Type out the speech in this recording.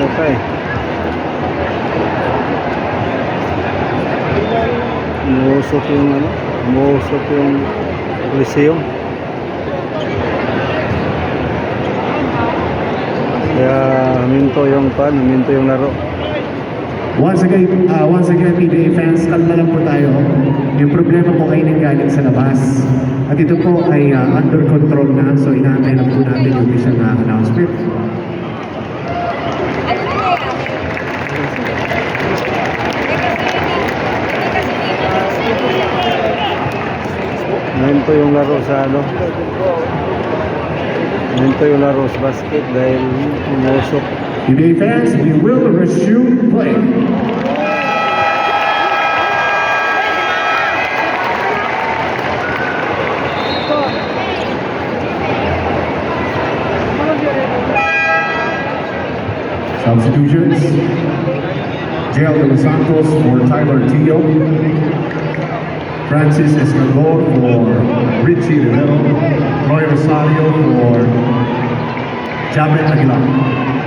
pelota eh. Umuusok yung ano, umuusok yung Coliseum. Kaya huminto yung laro. Once again, PBA fans, kalma lang po tayo. Yung problema po ay nanggaling sa labas. At ito po ay under control na. So, inaantay lang po natin yung isang announcement. Huminto yung laro sa ano. Huminto yung laro sa basket dahil umuusok. PBA fans, we will resume play. Substitutions. Jael de los Santos for Tyler Tio. Francis Escalor for Richie Rivero. Roy Rosario for Jabet Aguilar.